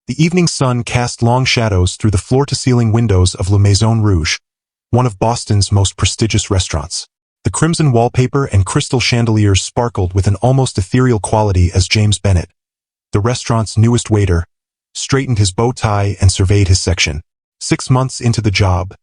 The evening sun cast long shadows through the floor-to-ceiling windows of Le Maison Rouge, one of Boston's most prestigious restaurants. The crimson wallpaper and crystal chandeliers sparkled with an almost ethereal quality as James Bennett, the restaurant's newest waiter, straightened his bow tie and surveyed his section. 6 months into the job,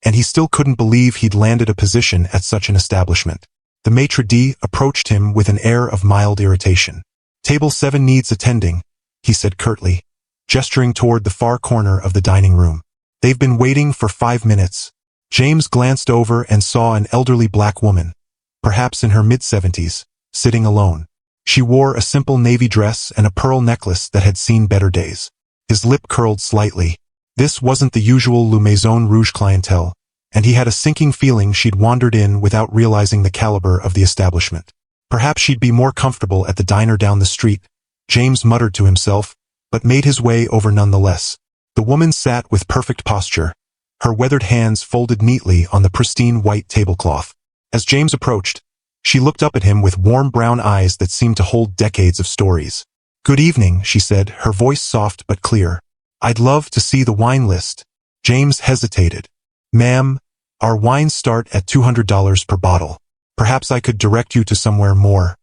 and he still couldn't believe he'd landed a position at such an establishment. The maitre d' approached him with an air of mild irritation. "Table 7 needs attending," he said curtly, gesturing toward the far corner of the dining room. "They've been waiting for 5 minutes. James glanced over and saw an elderly black woman, perhaps in her mid-70s, sitting alone. She wore a simple navy dress and a pearl necklace that had seen better days. His lip curled slightly. This wasn't the usual Le Maison Rouge clientele, and he had a sinking feeling she'd wandered in without realizing the caliber of the establishment. Perhaps she'd be more comfortable at the diner down the street, James muttered to himself, but made his way over nonetheless. The woman sat with perfect posture, her weathered hands folded neatly on the pristine white tablecloth. As James approached, she looked up at him with warm brown eyes that seemed to hold decades of stories. "Good evening," she said, her voice soft but clear. "I'd love to see the wine list." James hesitated. "Ma'am, our wines start at $200 per bottle. Perhaps I could direct you to somewhere more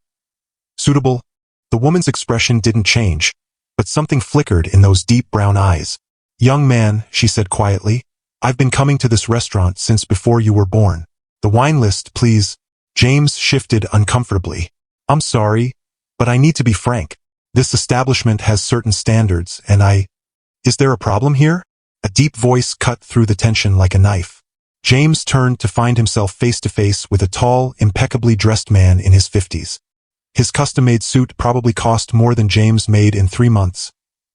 suitable." The woman's expression didn't change, but something flickered in those deep brown eyes. "Young man," she said quietly, "I've been coming to this restaurant since before you were born. The wine list, please." James shifted uncomfortably. "I'm sorry, but I need to be frank. This establishment has certain standards, and Is there a problem here?" A deep voice cut through the tension like a knife. James turned to find himself face to face with a tall, impeccably dressed man in his 50s. His custom-made suit probably cost more than James made in 3 months,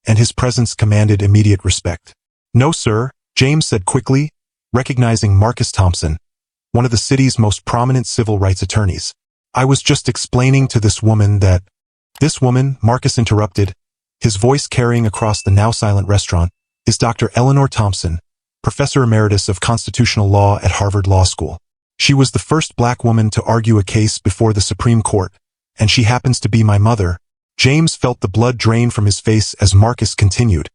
and his presence commanded immediate respect. "No, sir," James said quickly, recognizing Marcus Thompson, one of the city's most prominent civil rights attorneys. "I was just explaining to this woman that—" "This woman," Marcus interrupted, his voice carrying across the now-silent restaurant, "is Dr. Eleanor Thompson, Professor Emeritus of Constitutional Law at Harvard Law School. She was the first black woman to argue a case before the Supreme Court, and she happens to be my mother." James felt the blood drain from his face as Marcus continued,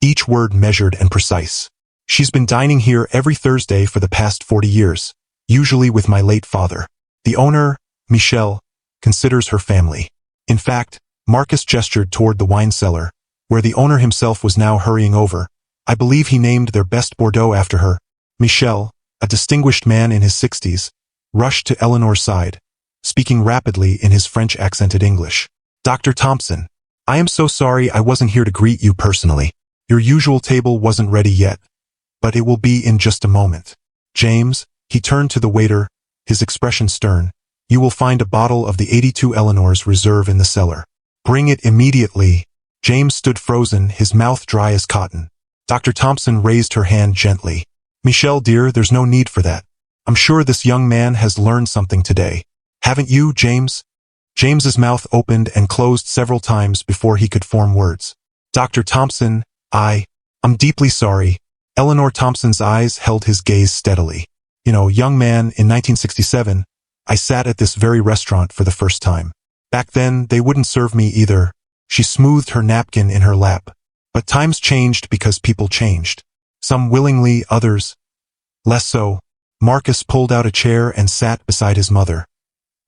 each word measured and precise. "She's been dining here every Thursday for the past 40 years, usually with my late father. The owner, Michel, considers her family. In fact," Marcus gestured toward the wine cellar, where the owner himself was now hurrying over, "I believe he named their best Bordeaux after her." Michel, a distinguished man in his 60s, rushed to Eleanor's side, speaking rapidly in his French-accented English. "Dr. Thompson, I am so sorry I wasn't here to greet you personally. Your usual table wasn't ready yet, but it will be in just a moment. James," he turned to the waiter, his expression stern, "you will find a bottle of the 82 Eleanor's Reserve in the cellar. Bring it immediately." James stood frozen, his mouth dry as cotton. Dr. Thompson raised her hand gently. "Michelle, dear, there's no need for that. I'm sure this young man has learned something today. Haven't you, James?" James's mouth opened and closed several times before he could form words. "Dr. Thompson, I'm deeply sorry." Eleanor Thompson's eyes held his gaze steadily. "You know, young man, in 1967, I sat at this very restaurant for the first time. Back then, they wouldn't serve me either." She smoothed her napkin in her lap. "But times changed because people changed. Some willingly, others less so." Marcus pulled out a chair and sat beside his mother,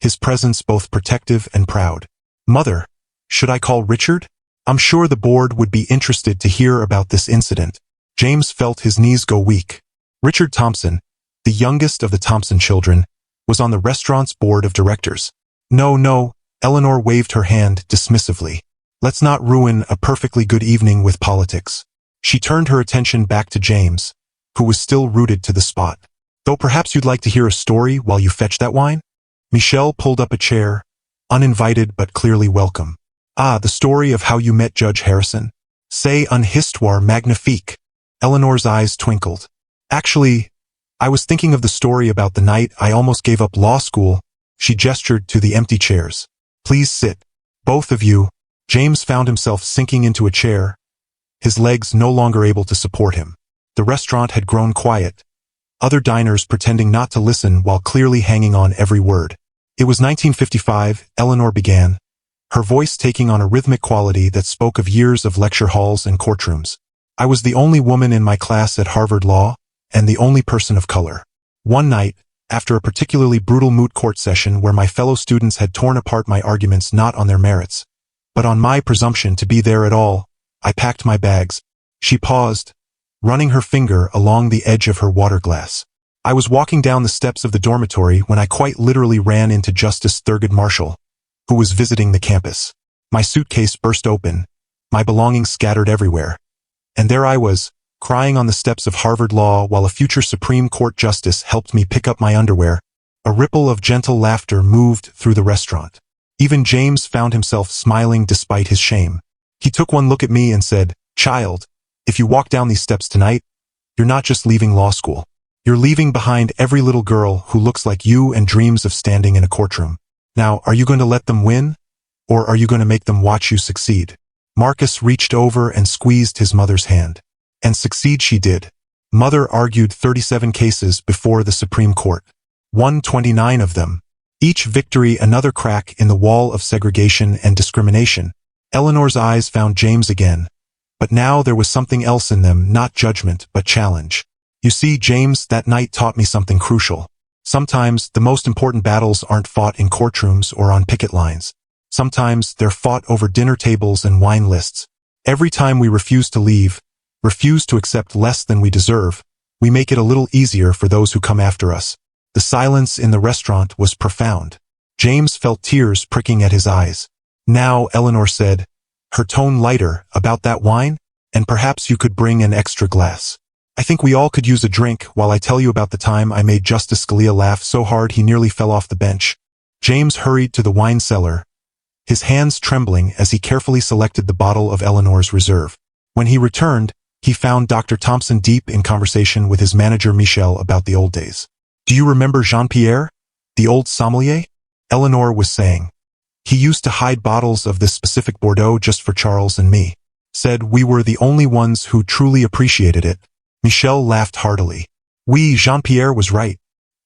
his presence both protective and proud. "Mother, should I call Richard? I'm sure the board would be interested to hear about this incident." James felt his knees go weak. Richard Thompson, the youngest of the Thompson children, was on the restaurant's board of directors. No, Eleanor waved her hand dismissively. "Let's not ruin a perfectly good evening with politics." She turned her attention back to James, who was still rooted to the spot. "Though perhaps you'd like to hear a story while you fetch that wine?" Michelle pulled up a chair, uninvited but clearly welcome. "Ah, the story of how you met Judge Harrison? C'est une histoire magnifique." Eleanor's eyes twinkled. "Actually, I was thinking of the story about the night I almost gave up law school." She gestured to the empty chairs. "Please sit. Both of you." James found himself sinking into a chair, his legs no longer able to support him. The restaurant had grown quiet, other diners pretending not to listen while clearly hanging on every word. "It was 1955, Eleanor began, her voice taking on a rhythmic quality that spoke of years of lecture halls and courtrooms. I was the only woman in my class at Harvard Law, and the only person of color. One night, after a particularly brutal moot court session where my fellow students had torn apart my arguments not on their merits, but on my presumption to be there at all, I packed my bags. She paused, running her finger along the edge of her water glass. I was walking down the steps of the dormitory when I quite literally ran into Justice Thurgood Marshall, who was visiting the campus. My suitcase burst open, my belongings scattered everywhere. And there I was, crying on the steps of Harvard Law while a future Supreme Court justice helped me pick up my underwear. A ripple of gentle laughter moved through the restaurant. Even James found himself smiling despite his shame. He took one look at me and said, "Child, if you walk down these steps tonight, you're not just leaving law school. You're leaving behind every little girl who looks like you and dreams of standing in a courtroom. Now, are you going to let them win? Or are you going to make them watch you succeed?" Marcus reached over and squeezed his mother's hand. And succeed she did. Mother argued 37 cases before the Supreme Court. Won 29 of them. Each victory another crack in the wall of segregation and discrimination. Eleanor's eyes found James again. But now there was something else in them, not judgment, but challenge. "You see, James, that night taught me something crucial. Sometimes the most important battles aren't fought in courtrooms or on picket lines. Sometimes they're fought over dinner tables and wine lists. Every time we refuse to leave, refuse to accept less than we deserve, we make it a little easier for those who come after us." The silence in the restaurant was profound. James felt tears pricking at his eyes. "Now," Eleanor said, her tone lighter, "about that wine? And perhaps you could bring an extra glass. I think we all could use a drink while I tell you about the time I made Justice Scalia laugh so hard he nearly fell off the bench." James hurried to the wine cellar, his hands trembling as he carefully selected the bottle of Eleanor's reserve. When he returned, he found Dr. Thompson deep in conversation with his manager Michel about the old days. "Do you remember Jean-Pierre, the old sommelier?" Eleanor was saying. "He used to hide bottles of this specific Bordeaux just for Charles and me. Said we were the only ones who truly appreciated it." Michel laughed heartily. "Oui, Jean-Pierre was right.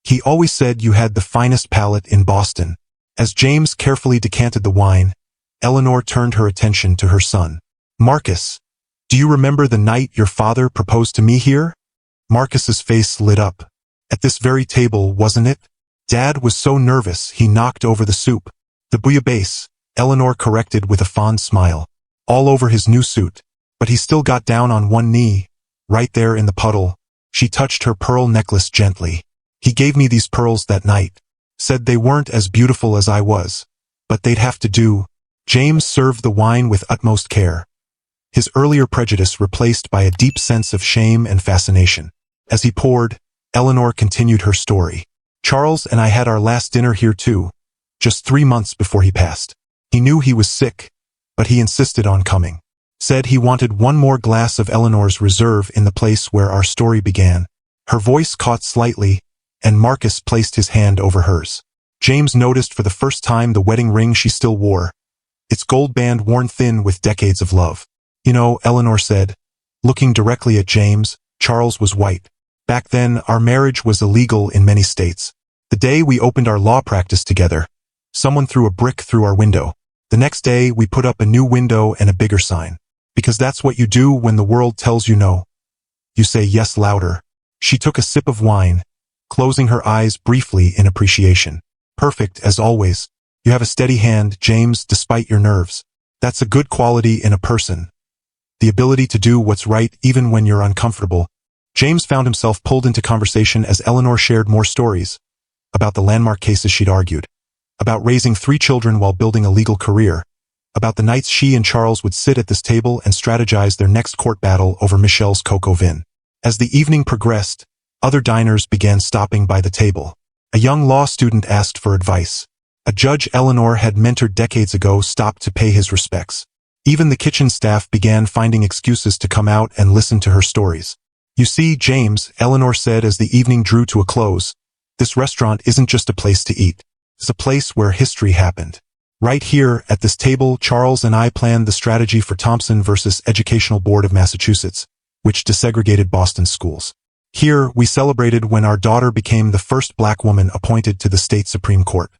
He always said you had the finest palate in Boston." As James carefully decanted the wine, Eleanor turned her attention to her son. "Marcus, do you remember the night your father proposed to me here?" Marcus's face lit up. "At this very table, wasn't it? Dad was so nervous he knocked over the soup. The bouillabaisse," Eleanor corrected with a fond smile, "all over his new suit. But he still got down on one knee, right there in the puddle." She touched her pearl necklace gently. "He gave me these pearls that night. Said they weren't as beautiful as I was, but they'd have to do." James served the wine with utmost care, his earlier prejudice replaced by a deep sense of shame and fascination. As he poured, Eleanor continued her story. "Charles and I had our last dinner here too, just 3 months before he passed. He knew he was sick, but he insisted on coming. Said he wanted one more glass of Eleanor's reserve in the place where our story began." Her voice caught slightly, and Marcus placed his hand over hers. James noticed for the first time the wedding ring she still wore, its gold band worn thin with decades of love. "You know," Eleanor said, looking directly at James, "Charles was white. Back then, our marriage was illegal in many states. The day we opened our law practice together, someone threw a brick through our window. The next day, we put up a new window and a bigger sign. Because that's what you do when the world tells you no. You say yes louder." She took a sip of wine, closing her eyes briefly in appreciation. "Perfect, as always. You have a steady hand, James, despite your nerves. That's a good quality in a person. The ability to do what's right even when you're uncomfortable." James found himself pulled into conversation as Eleanor shared more stories about the landmark cases she'd argued, about raising 3 children while building a legal career, about the nights she and Charles would sit at this table and strategize their next court battle over Michelle's cocoa vin. As the evening progressed, other diners began stopping by the table. A young law student asked for advice. A judge Eleanor had mentored decades ago stopped to pay his respects. Even the kitchen staff began finding excuses to come out and listen to her stories. "You see, James," Eleanor said as the evening drew to a close, "this restaurant isn't just a place to eat. It's a place where history happened. Right here, at this table, Charles and I planned the strategy for Thompson versus Educational Board of Massachusetts, which desegregated Boston's schools. Here, we celebrated when our daughter became the first black woman appointed to the state Supreme Court.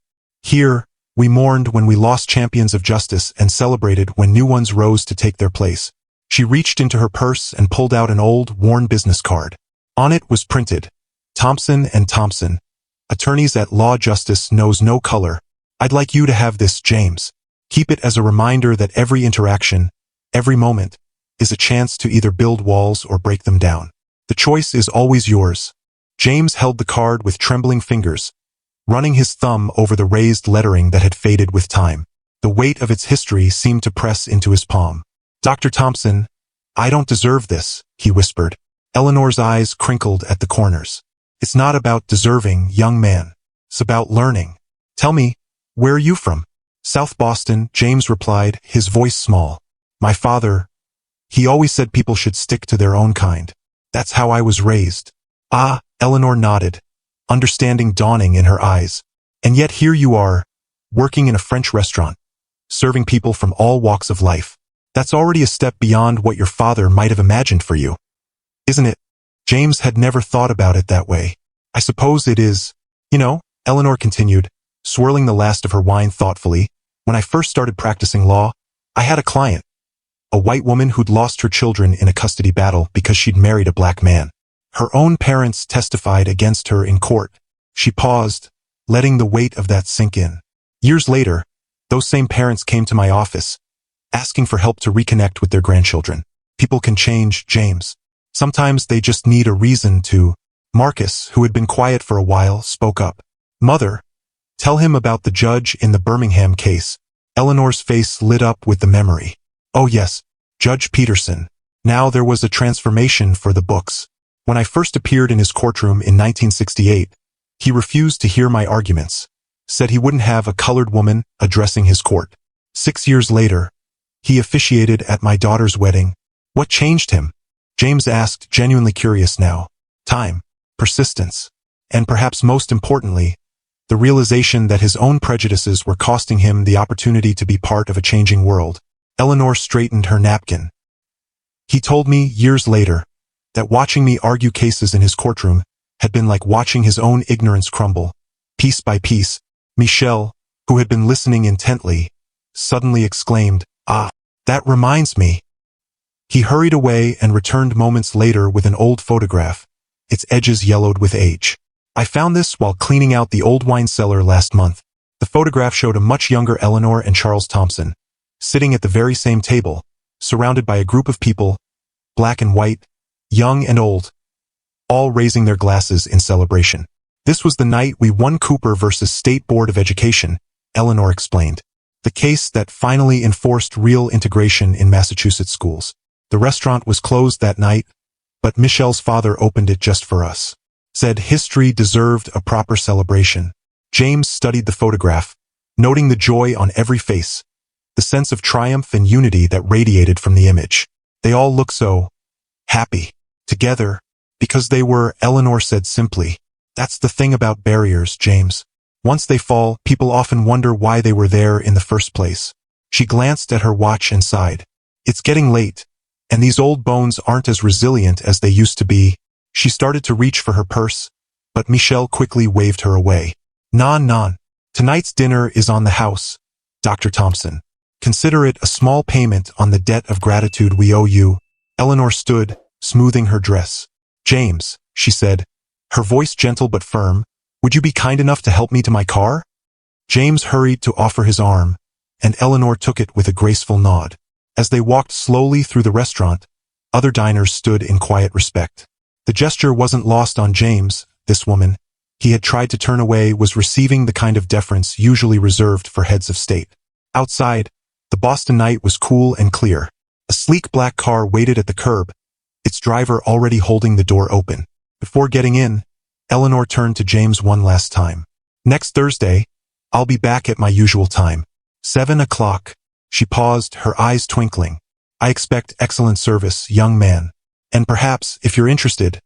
Here, We mourned when we lost champions of justice and celebrated when new ones rose to take their place. She reached into her purse and pulled out an old, worn business card. On it was printed, Thompson and Thompson, attorneys at law. Justice knows no color. I'd like you to have this, James. Keep it as a reminder that every interaction, every moment, is a chance to either build walls or break them down. The choice is always yours. James held the card with trembling fingers, running his thumb over the raised lettering that had faded with time. The weight of its history seemed to press into his palm. Dr. Thompson, I don't deserve this, he whispered. Eleanor's eyes crinkled at the corners. It's not about deserving, young man. It's about learning. Tell me, where are you from? South Boston, James replied, his voice small. My father, he always said people should stick to their own kind. That's how I was raised. Ah, Eleanor nodded, understanding dawning in her eyes. And yet here you are, working in a French restaurant, serving people from all walks of life. That's already a step beyond what your father might have imagined for you. Isn't it? James had never thought about it that way. I suppose it is. You know, Eleanor continued, swirling the last of her wine thoughtfully, when I first started practicing law, I had a client, a white woman who'd lost her children in a custody battle because she'd married a black man. Her own parents testified against her in court. She paused, letting the weight of that sink in. Years later, those same parents came to my office, asking for help to reconnect with their grandchildren. People can change, James. Sometimes they just need a reason to. Marcus, who had been quiet for a while, spoke up. Mother, tell him about the judge in the Birmingham case. Eleanor's face lit up with the memory. Oh yes, Judge Peterson. Now there was a transformation for the books. When I first appeared in his courtroom in 1968, he refused to hear my arguments, said he wouldn't have a colored woman addressing his court. 6 years later, he officiated at my daughter's wedding. What changed him? James asked, genuinely curious now. Time, persistence, and perhaps most importantly, the realization that his own prejudices were costing him the opportunity to be part of a changing world. Eleanor straightened her napkin. He told me years later that watching me argue cases in his courtroom had been like watching his own ignorance crumble, piece by piece. Michelle, who had been listening intently, suddenly exclaimed, "Ah, that reminds me." He hurried away and returned moments later with an old photograph, its edges yellowed with age. I found this while cleaning out the old wine cellar last month. The photograph showed a much younger Eleanor and Charles Thompson, sitting at the very same table, surrounded by a group of people, black and white, young and old, all raising their glasses in celebration. This was the night we won Cooper versus State Board of Education, Eleanor explained. The case that finally enforced real integration in Massachusetts schools. The restaurant was closed that night, but Michelle's father opened it just for us. Said history deserved a proper celebration. James studied the photograph, noting the joy on every face, the sense of triumph and unity that radiated from the image. They all look so happy together because they were, Eleanor said simply. That's the thing about barriers, James. Once they fall, people often wonder why they were there in the first place. She glanced at her watch and sighed. It's getting late, and these old bones aren't as resilient as they used to be. She started to reach for her purse, but Michelle quickly waved her away. Non. Tonight's dinner is on the house, Dr. Thompson. Consider it a small payment on the debt of gratitude we owe you. Eleanor stood, smoothing her dress. James, she said, her voice gentle but firm, would you be kind enough to help me to my car? James hurried to offer his arm, and Eleanor took it with a graceful nod. As they walked slowly through the restaurant, other diners stood in quiet respect. The gesture wasn't lost on James. This woman, he had tried to turn away, was receiving the kind of deference usually reserved for heads of state. Outside, the Boston night was cool and clear. A sleek black car waited at the curb, its driver already holding the door open. Before getting in, Eleanor turned to James one last time. Next Thursday, I'll be back at my usual time. 7 o'clock. She paused, her eyes twinkling. I expect excellent service, young man. And perhaps, if you're interested,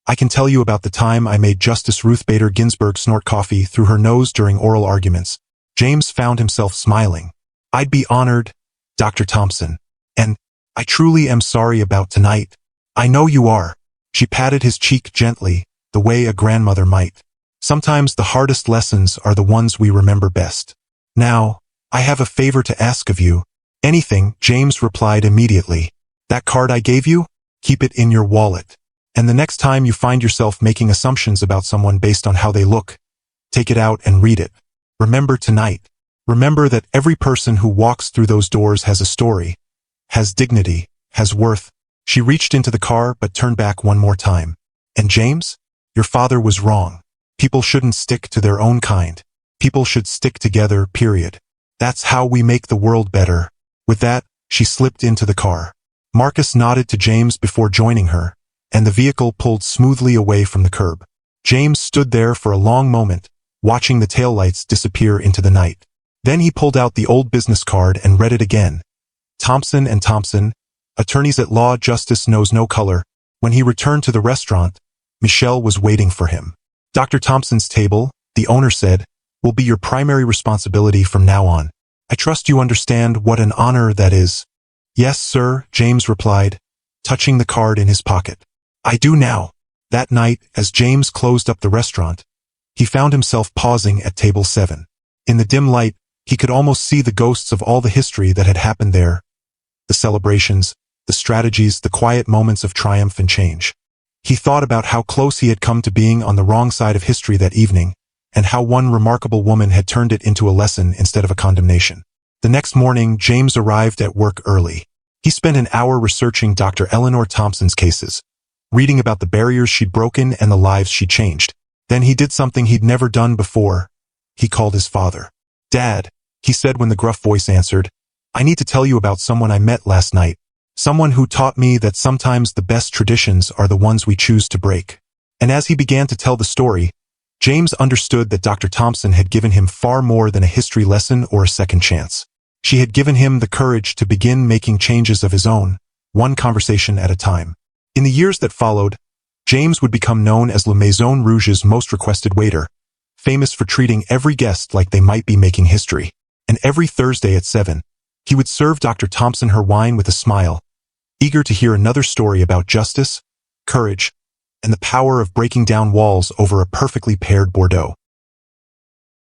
I can tell you about the time I made Justice Ruth Bader Ginsburg snort coffee through her nose during oral arguments. James found himself smiling. I'd be honored, Dr. Thompson. And I truly am sorry about tonight. I know you are. She patted his cheek gently, the way a grandmother might. Sometimes the hardest lessons are the ones we remember best. Now, I have a favor to ask of you. Anything, James replied immediately. That card I gave you? Keep it in your wallet. And the next time you find yourself making assumptions about someone based on how they look, take it out and read it. Remember tonight. Remember that every person who walks through those doors has a story, has dignity, has worth. She reached into the car but turned back one more time. And James? Your father was wrong. People shouldn't stick to their own kind. People should stick together, period. That's how we make the world better. With that, she slipped into the car. Marcus nodded to James before joining her, and the vehicle pulled smoothly away from the curb. James stood there for a long moment, watching the taillights disappear into the night. Then he pulled out the old business card and read it again. Thompson and Thompson, attorneys at law, justice knows no color. When he returned to the restaurant, Michelle was waiting for him. Dr. Thompson's table, the owner said, will be your primary responsibility from now on. I trust you understand what an honor that is. Yes, sir, James replied, touching the card in his pocket. I do now. That night, as James closed up the restaurant, he found himself pausing at table 7. In the dim light, he could almost see the ghosts of all the history that had happened there. The celebrations, the strategies, the quiet moments of triumph and change. He thought about how close he had come to being on the wrong side of history that evening, and how one remarkable woman had turned it into a lesson instead of a condemnation. The next morning, James arrived at work early. He spent an hour researching Dr. Eleanor Thompson's cases, reading about the barriers she'd broken and the lives she changed. Then he did something he'd never done before. He called his father. Dad, he said when the gruff voice answered, I need to tell you about someone I met last night. Someone who taught me that sometimes the best traditions are the ones we choose to break. And as he began to tell the story, James understood that Dr. Thompson had given him far more than a history lesson or a second chance. She had given him the courage to begin making changes of his own, one conversation at a time. In the years that followed, James would become known as Le Maison Rouge's most requested waiter, famous for treating every guest like they might be making history. And every Thursday at 7, he would serve Dr. Thompson her wine with a smile, eager to hear another story about justice, courage, and the power of breaking down walls over a perfectly paired Bordeaux.